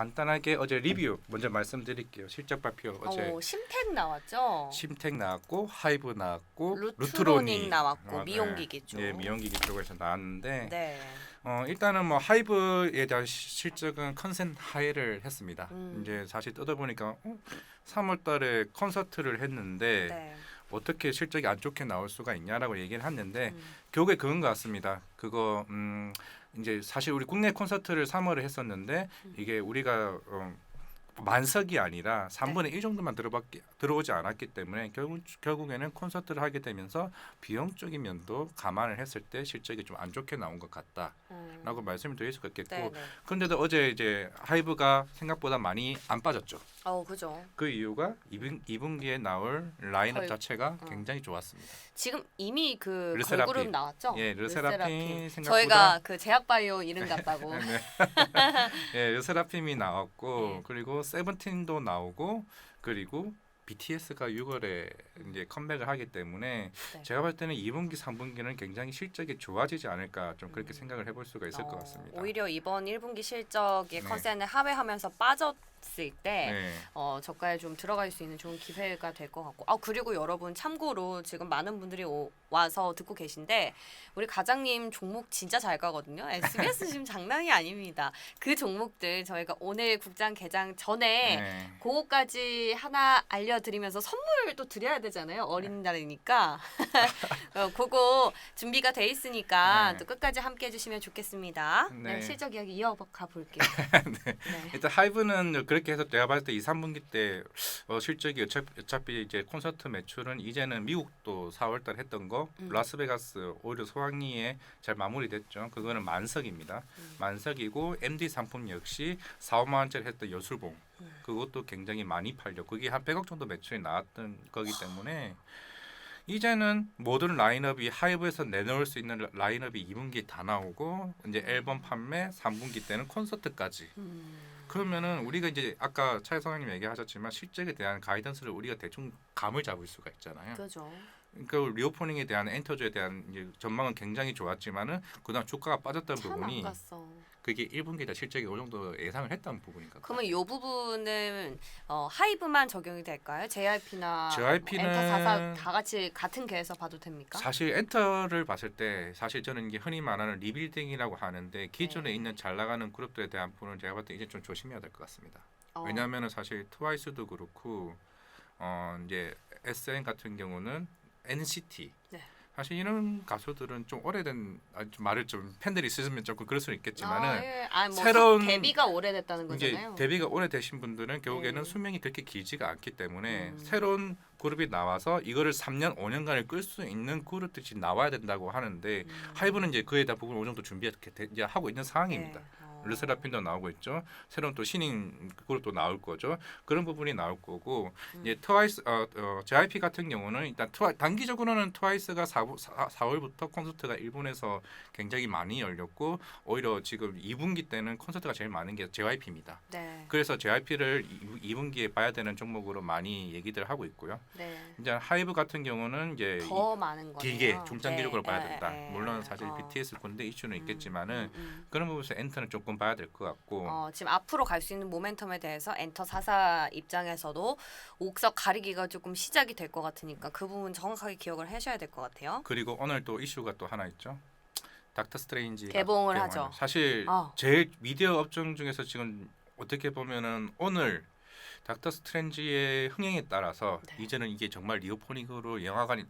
간단하게 어제 리뷰 먼저 말씀드릴게요. 실적 발표 어제 심택 나왔죠. 심텍 나왔고 하이브 나왔고 루트로닉 나왔고 미용기기 쪽. 네, 미용기기 쪽에서 나왔는데 네. 일단은 뭐 하이브에 대한 실적은 컨센 하이를 했습니다. 이제 사실 뜯어보니까 3월달에 콘서트를 했는데 네. 어떻게 실적이 안 좋게 나올 수가 있냐라고 얘기를 했는데 결국에 그건 것 같습니다. 그거 이제 사실 우리 국내 콘서트를 3월에 했었는데 이게 우리가 만석이 아니라 3분의 1 정도만 들어오지 않았기 때문에 결국에는 콘서트를 하게 되면서 비용적인 면도 감안을 했을 때 실적이 좀 안 좋게 나온 것 같다라고 말씀을 드릴 수가 있겠고 네네. 그런데도 어제 이제 하이브가 생각보다 많이 안 빠졌죠. 그죠. 그 이유가 2분기에 나올 라인업 거의- 자체가 굉장히 좋았습니다. 지금 이미 그 르세라핌. 걸그룹 나왔죠. 예, 르세라핌 생각보다 저희가 그 제약바이오 이름 같다고. 네. 예, 르세라핌이 나왔고 네. 그리고 세븐틴도 나오고 그리고 BTS가 6월에 이제 컴백을 하기 때문에 네. 제가 볼 때는 2분기, 3분기는 굉장히 실적이 좋아지지 않을까 좀 그렇게 생각을 해볼 수가 있을 것 같습니다. 오히려 이번 1분기 실적의 네. 컨센을 하회하면서 빠졌을 때 네. 저가에 좀 들어갈 수 있는 좋은 기회가 될 것 같고 그리고 여러분 참고로 지금 많은 분들이 와서 듣고 계신데 우리 과장님 종목 진짜 잘 가거든요. SBS 지금 장난이 아닙니다. 그 종목들 저희가 오늘 국장 개장 전에 네. 그거까지 하나 알려드리면서 선물도 드려야 되잖아요. 어린이날이니까 그거 준비가 돼 있으니까 네. 또 끝까지 함께 해주시면 좋겠습니다. 네. 실적 이야기 이어가 볼게요. 네. 일단 하이브는 그렇게 해서 내가 봤을 때 2, 3분기 때 실적이 어차피 이제 콘서트 매출은 이제는 미국도 4월달 했던 거 라스베가스 오히려 소황리에 잘 마무리됐죠. 그거는 만석입니다. 만석이고 MD 상품 역시 4, 5만 원짜리 했던 여술봉 그것도 굉장히 많이 팔려. 그게 한 100억 정도 매출이 나왔던 거기 때문에 이제는 모든 라인업이 하이브에서 내놓을 수 있는 라인업이 2분기에 다 나오고 이제 앨범 판매 3분기 때는 콘서트까지. 그러면은 우리가 이제 아까 차 사장님 얘기하셨지만 실적에 대한 가이던스를 우리가 대충 감을 잡을 수가 있잖아요. 그죠. 그러니까 리오프닝에 대한 엔터주에 대한 이제 전망은 굉장히 좋았지만은 그다음 주가가 빠졌던 참 부분이 안 갔어. 그게 1분기에 실적이 어느 정도 예상을 했던 부분인가. 그러면 이 부분은 하이브만 적용이 될까요? JYP나 JYP 는 엔터 4사 다 같이 같은 계에서 봐도 됩니까? 사실 엔터를 봤을 때 사실 저는 이게 흔히 말하는 리빌딩이라고 하는데 기존에 네. 있는 잘 나가는 그룹들에 대한 부분은 제가 봤을 때 이제 좀 조심해야 될 것 같습니다. 어. 왜냐하면은 사실 트와이스도 그렇고 이제 SM 같은 경우는 NCT 네. 사실 이런 가수들은 좀 오래된 좀 말을 좀 팬들이 있으면 조금 그럴 수는 있겠지만은 예. 뭐 새로운 데뷔가 오래됐다는 이제 거잖아요. 데뷔가 오래되신 분들은 결국에는 네. 수명이 그렇게 길지가 않기 때문에 새로운 그룹이 나와서 이거를 3년, 5년간을 끌 수 있는 그룹들이 나와야 된다고 하는데 하이브는 이제 그에 대한 부분을 어느 정도 이제 하고 있는 상황입니다. 네. 르세라핌도 나오고 있죠. 새로운 또 신인 그룹도 나올 거죠. 그런 부분이 나올 거고 이제 트와이스 JYP 같은 경우는 일단 단기적으로는 트와이스가 4월부터 콘서트가 일본에서 굉장히 많이 열렸고 오히려 지금 2분기 때는 콘서트가 제일 많은 게 JYP입니다. 네. 그래서 JYP를 2분기에 봐야 되는 종목으로 많이 얘기들 하고 있고요. 네. 이제 하이브 같은 경우는 이제 더 많은 거네요. 길게 중장기적으로 봐야 된다. 네. 물론 사실 BTS 군대 이슈는 있겠지만은 그런 부분에서 엔터는 조금 봐야 될 것 같고 지금 앞으로 갈 수 있는 모멘텀에 대해서 엔터 4사 입장에서도 옥석 가리기가 조금 시작이 될 것 같으니까 그 부분 정확하게 기억을 하셔야 될 것 같아요. 그리고 오늘 또 이슈가 또 하나 있죠. 닥터 스트레인지 개봉을 하죠. 사실 제일 미디어 업종 중에서 지금 어떻게 보면은 오늘 닥터 스트레인지의 흥행에 따라서 이제는 이게 정말 리오포닉으로 영화관이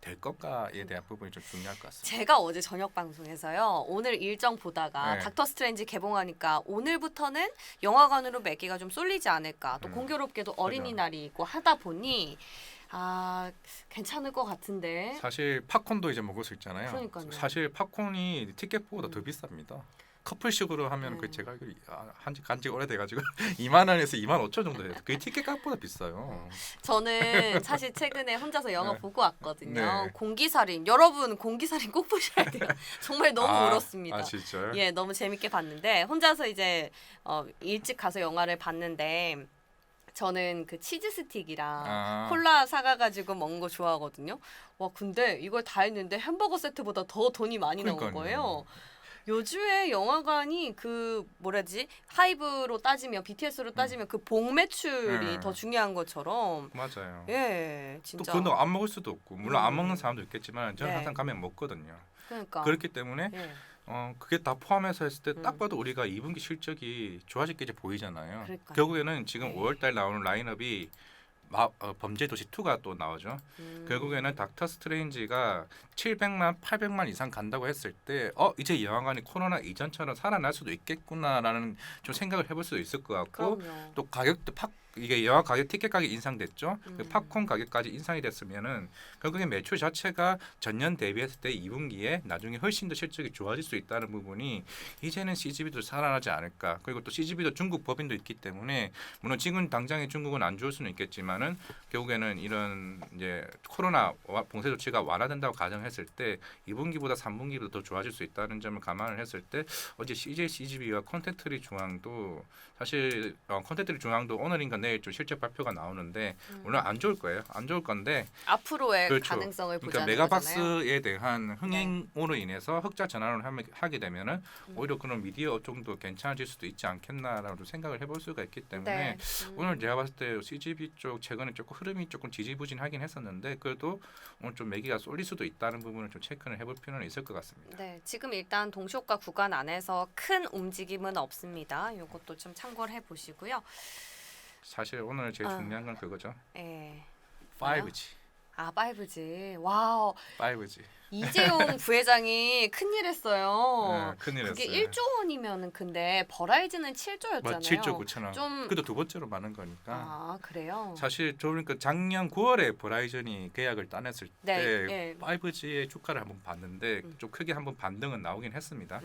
될 것까에 대한 부분이 좀 중요할 것 같습니다. 제가 어제 저녁 방송에서요. 오늘 일정 보다가 네. 닥터 스트레인지 개봉하니까 오늘부터는 영화관으로 몇 개가 좀 쏠리지 않을까. 또 공교롭게도 어린이날이 있고 하다 보니 괜찮을 것 같은데. 사실 팝콘도 이제 먹을 수 있잖아요. 그러니까요. 사실 팝콘이 티켓보다 더 비쌉니다. 커플식으로 하면 그 제가 간지 오래돼가지고 2만 원에서 2만 5천 정도 해요. 그게 티켓 값보다 비싸요. 저는 사실 최근에 혼자서 영화 네. 보고 왔거든요. 네. 공기살인. 여러분 공기살인 꼭 보셔야 돼요. 정말 너무 울었습니다. 진짜요? 예, 너무 재밌게 봤는데 혼자서 이제 일찍 가서 영화를 봤는데 저는 그 치즈 스틱이랑 콜라 사가가지고 먹는 거 좋아하거든요. 와 근데 이걸 다 했는데 햄버거 세트보다 더 돈이 많이 나온 그러니까요. 거예요. 요즘에 영화관이 그 뭐라지 하이브로 따지면 BTS로 따지면 그 복 매출이 더 중요한 것처럼 맞아요. 예 또 진짜 그건 안 먹을 수도 없고 물론 안 먹는 사람도 있겠지만 저는 네. 항상 가면 먹거든요. 그러니까 그렇기 때문에 예 그게 다 포함해서 했을 때 딱 음. 봐도 우리가 2분기 실적이 좋아질 게 이제 보이잖아요. 그러니까요. 결국에는 지금 네. 5월달 나오는 라인업이 범죄도시 2가 또 나오죠. 결국에는 닥터 스트레인지가 700만, 800만 이상 간다고 했을 때 이제 영화관이 코로나 이전처럼 살아날 수도 있겠구나라는 좀 생각을 해볼 수도 있을 것 같고 그럼요. 또 가격도 이게 영화 가격 티켓 가격 인상됐죠. 그 음. 팝콘 가격까지 인상이 됐으면은 결국에 매출 자체가 전년 대비했을 때 2분기에 나중에 훨씬 더 실적이 좋아질 수 있다는 부분이 이제는 CGV도 살아나지 않을까. 그리고 또 CGV도 중국 법인도 있기 때문에 물론 지금 당장에 중국은 안 좋을 수는 있겠지만은 결국에는 이런 이제 코로나 봉쇄 조치가 완화된다고 가정했을 때 2분기보다 3분기보다 더 좋아질 수 있다는 점을 감안을 했을 때 어제 CJ CGV와 콘텐츠리 중앙도 사실 콘텐츠리 중앙도 오늘인가 내일 좀 실적 발표가 나오는데 물론 안 좋을 거예요. 안 좋을 건데 앞으로의 그렇죠. 가능성을 그러니까 보자는 메가박스에 거잖아요. 대한 흥행으로 인해서 흑자 전환을 하게 되면은 음. 오히려 그런 미디어 업종도 괜찮아질 수도 있지 않겠나라고 생각을 해볼 수가 있기 때문에 네. 오늘 제가 봤을 때 CGV 쪽 최근에 조금 흐름이 조금 지지부진하긴 했었는데 그래도 오늘 좀 매기가 쏠릴 수도 있다는 부분을 좀 체크를 해볼 필요는 있을 것 같습니다. 네, 지금 일단 동시효과 구간 안에서 큰 움직임은 없습니다. 이것도 좀 참고를 해보시고요. 사실 오늘 제일 중요한 건 그거죠. 예. 5G. 아, 5G. 와우. 5G. 이재용 부회장이 큰일 했어요. 큰일 그게 했어요. 1조 원이면은 근데 버라이즌은 7조였잖아요. 7조 9천억. 좀 그래도 두 번째로 많은 거니까. 아, 그래요? 사실 저 그러니까 작년 9월에 버라이즌이 계약을 따냈을 네, 때 예. 5G의 주가를 한번 봤는데 좀 크게 한번 반등은 나오긴 했습니다.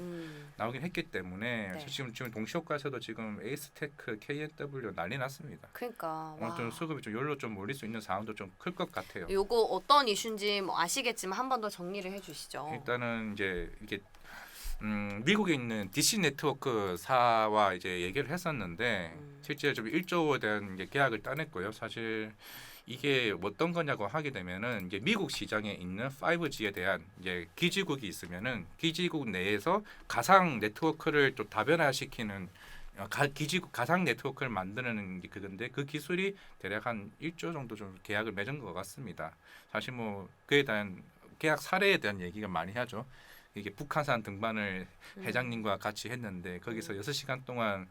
나오긴 했기 때문에 네. 지금 동시효과에서도 지금 에이스테크, KNW 난리 났습니다. 그러니까 오늘 좀 수급이 좀 열로 좀 몰릴 수 있는 상황도 좀 클 것 같아요. 요거 어떤 이슈인지 뭐 아시겠지만 한 번 더 정리를 해주시죠. 일단은 이제 이게 미국에 있는 DC 네트워크사와 이제 얘기를 했었는데 실제 좀 1조에 대한 이제 계약을 따냈고요. 사실 이게 어떤 거냐고 하게 되면은 이제 미국 시장에 있는 5G에 대한 이제 기지국이 있으면은 기지국 내에서 가상 네트워크를 좀 다변화시키는 기지국 가상 네트워크를 만드는 게 그건데 그 기술이 대략 한 1조 정도 좀 계약을 맺은 것 같습니다. 사실 뭐 그에 대한 계약 사례에 대한 얘기가 많이 하죠. 이게 북한산 등반을 회장님과 같이 했는데 거기서 6시간 동안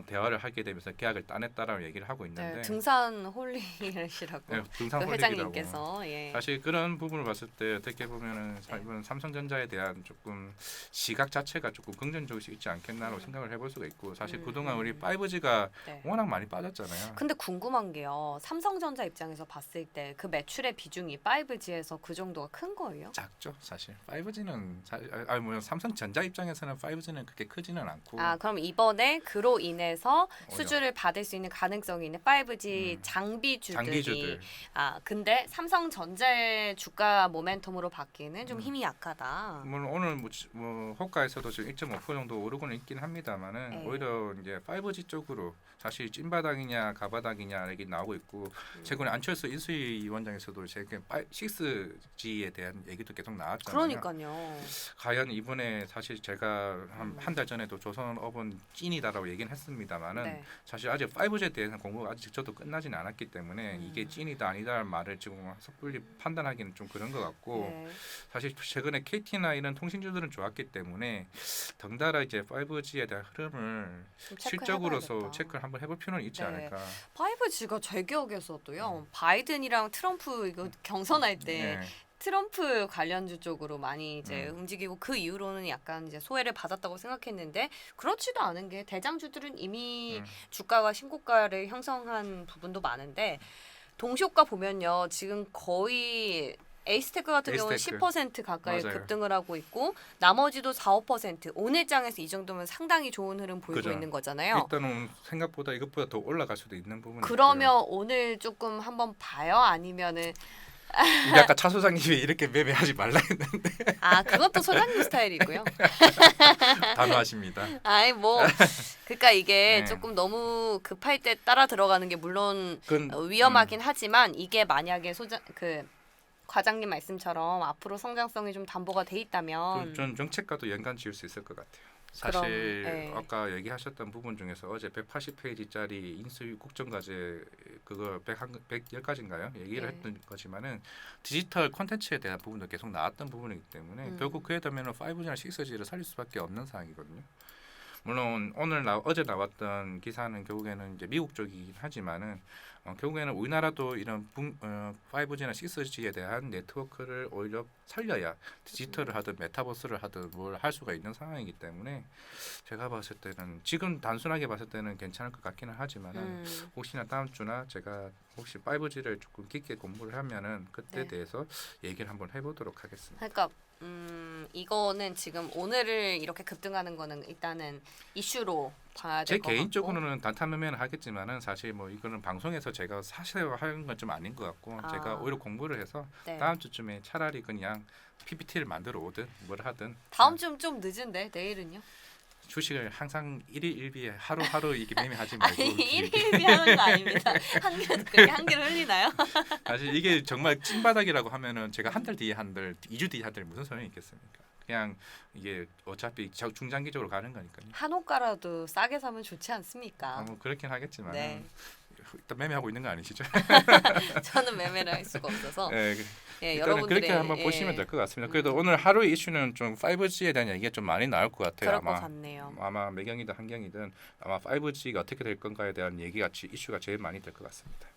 대화를 하게 되면서 계약을 따냈다라고 얘기를 하고 있는데 네, 등산 홀리시라고 네, 등산 그 홀리기라고. 회장님께서 예. 사실 그런 부분을 봤을 때 어떻게 보면은 네. 이번 삼성전자에 대한 조금 시각 자체가 조금 긍정적일 수 있지 않겠나라고 생각을 해볼 수가 있고 사실 그동안 우리 5G가 네. 워낙 많이 빠졌잖아요. 근데 궁금한 게요. 삼성전자 입장에서 봤을 때 그 매출의 비중이 5G에서 그 정도가 큰 거예요? 작죠 사실 5G는 뭐 삼성전자 입장에서는 5G는 그렇게 크지는 않고 아 그럼 이번에 그로 인해서 어려. 수주를 받을 수 있는 가능성이 있는 5G 장비주들이 장기주들 아 근데 삼성전자의 주가 모멘텀으로 받기에는 좀 힘이 약하다. 물론 오늘 뭐 호가에서도 지금 1.5% 정도 오르고는 있긴 합니다만은 네. 오히려 이제 5G 쪽으로 사실 찐바닥이냐 가바닥이냐 얘기 나오고 있고 최근에 안철수 인수위 위원장에서도 제게 6G에 대한 얘기도 계속 나왔잖아요. 그러니까요. 과연 이번에 사실 제가 한 달 전에도 조선업은 찐이다라고 얘기는 했습니다만은 네. 사실 아직 5G에 대한 공부가 아직 저도 끝나지는 않았기 때문에 이게 찐이다 아니다라는 말을 지금 섣불리 판단하기는 좀 그런 것 같고 네. 사실 최근에 KT나 이런 통신주들은 좋았기 때문에 덩달아 이제 5G에 대한 흐름을 좀 실적으로서 체크해봐야겠다. 체크를 한번 해볼 필요는 있지 네. 않을까. 5G가 제 기억에서도요. 바이든이랑 트럼프 이거 경선할 때 네. 트럼프 관련주 쪽으로 많이 이제 움직이고 그 이후로는 약간 이제 소외를 받았다고 생각했는데 그렇지도 않은 게 대장주들은 이미 주가가 신고가를 형성한 부분도 많은데 동시효과 보면요. 지금 거의 에이스테크 같은 경우는 에이스테크. 10% 가까이 맞아요. 급등을 하고 있고 나머지도 4~5% 오늘 장에서 이 정도면 상당히 좋은 흐름 보이고 그죠. 있는 거잖아요. 일단은 생각보다 이것보다 더 올라갈 수도 있는 부분이 그러면 오늘 조금 한번 봐요? 아니면은 있고요. 근데 아까 차 소장님이 이렇게 매매하지 말라 했는데 아 그것도 소장님 스타일이고요. 단호하십니다. 아이 뭐 그러니까 이게 네. 조금 너무 급할 때 따라 들어가는 게 물론 그건 위험하긴 하지만 이게 만약에 과장님 말씀처럼 앞으로 성장성이 좀 담보가 돼 있다면 전 정책과도 연관 지을 수 있을 것 같아요. 그럼, 사실 네. 아까 얘기하셨던 부분 중에서 어제 180페이지짜리 인수위 국정과제 그거 110가지인가요? 얘기를 네. 했던 거지만은 디지털 콘텐츠에 대한 부분도 계속 나왔던 부분이기 때문에 결국 그에 따르면 5G나 6G를 살릴 수밖에 없는 상황이거든요. 물론 어제 나왔던 기사는 결국에는 이제 미국 쪽이긴 하지만은 결국에는 우리나라도 이런 5G나 6G에 대한 네트워크를 오히려 살려야 디지털을 하든 메타버스를 하든 뭘 할 수가 있는 상황이기 때문에 제가 봤을 때는 지금 단순하게 봤을 때는 괜찮을 것 같기는 하지만은 혹시나 다음 주나 제가 혹시 5G를 조금 깊게 공부를 하면은 그때 네. 대해서 얘기를 한번 해보도록 하겠습니다. 그러니까 이거는 지금 오늘을 이렇게 급등하는 거는 일단은 이슈로 봐야 제 될 것 같고. 개인적으로는 단타매매는 하겠지만은 사실 뭐 이거는 방송에서 제가 사실하는 건 좀 아닌 것 같고 아. 제가 오히려 공부를 해서 네. 다음 주쯤에 차라리 그냥 PPT를 만들어 오든 뭘 하든 다음 주는 좀 늦은데 내일은요? 주식을 항상 일일 일비에 하루하루 이게 매매하지 아니 말고 일일비 하는 거 아닙니다. 그렇게 한기를 흘리나요? 사실 이게 정말 찐바닥이라고 하면은 제가 한 달 뒤에 한들 2주 뒤에 한들 무슨 소용이 있겠습니까? 그냥 이게 어차피 중장기적으로 가는 거니까요. 한 옷가라도 싸게 사면 좋지 않습니까? 뭐 그렇긴 하겠지만 네. 일단 매매하고 있는 거 아니시죠? 저는 매매를 할 수가 없어서. 네, 예, 일단은 여러분들의 그렇게 한번 예, 보시면 될 것 같습니다. 그래도 오늘 하루 이슈는 좀 5G에 대한 얘기가 좀 많이 나올 것 같아요. 그럴 것 같네요. 아마 매경이든 한경이든 아마 5G가 어떻게 될 건가에 대한 얘기가 이슈가 제일 많이 될 것 같습니다.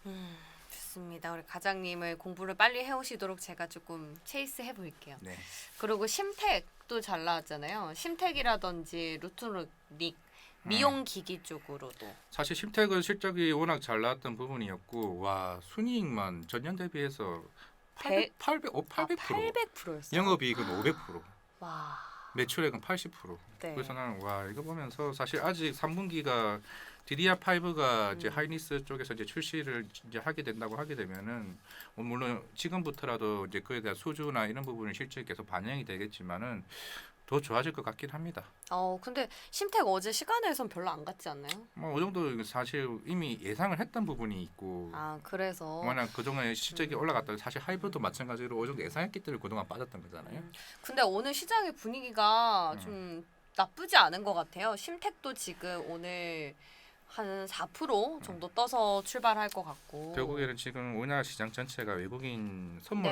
좋습니다. 우리 과장님을 공부를 빨리 해오시도록 제가 조금 체이스 해볼게요. 네. 그리고 심텍도 잘 나왔잖아요. 심텍이라든지 루트닉 미용 기기 쪽으로도. 사실 심텍은 실적이 워낙 잘 나왔던 부분이었고 와 순이익만 전년 대비해서 800%. 800%였어요. 영업이익은 500%. 와. 매출액은 80%. 네. 그래서 나는 와 이거 보면서 사실 아직 3분기가 DDR5가 이제 하이닉스 쪽에서 이제 출시를 이제 하게 된다고 하게 되면은 물론 지금부터라도 이제 그에 대한 수주나 이런 부분은 실제 계속 반영이 되겠지만은 더 좋아질 것 같긴 합니다. 근데 심텍 어제 시간에선 별로 안 같지 않나요? 뭐 이 정도 사실 이미 예상을 했던 부분이 있고 아, 그래서. 워낙 그동안 실적이 올라갔다 사실 하이브도 마찬가지로 어느 정도 예상했기 때문에 그동안 빠졌던 거잖아요. 근데 오늘 시장의 분위기가 음. 좀 나쁘지 않은 것 같아요. 심텍도 지금 오늘 한 4% 정도 떠서 출발할 것 같고. 결국에는 지금 우리나라 시장 전체가 외국인 선물로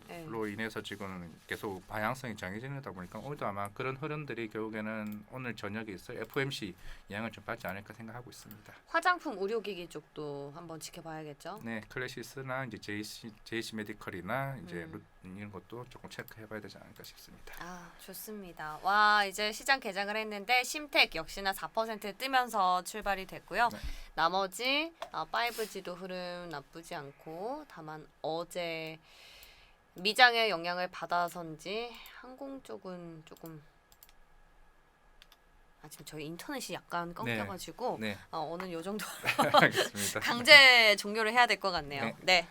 네. 인해서 지금 계속 방향성이 정해지다 보니까 오늘도 아마 그런 흐름들이 결국에는 오늘 저녁에 있을 FOMC 영향을 좀 받지 않을까 생각하고 있습니다. 화장품 의료기기 쪽도 한번 지켜봐야겠죠. 네, 클래시스나 이제 JC 메디컬이나 이제 이런 것도 조금 체크해봐야 되지 않을까 싶습니다. 아, 좋습니다. 와, 이제 시장 개장을 했는데 심텍 역시나 4% 뜨면서 출발이 됐고요. 네. 나머지 5G도 흐름 나쁘지 않고 다만 어제 미장의 영향을 받아서인지 항공 쪽은 조금 지금 저희 인터넷이 약간 끊겨가지고 네, 오늘 요 정도 알겠습니다. 강제 종료를 해야 될 것 같네요. 네. 네.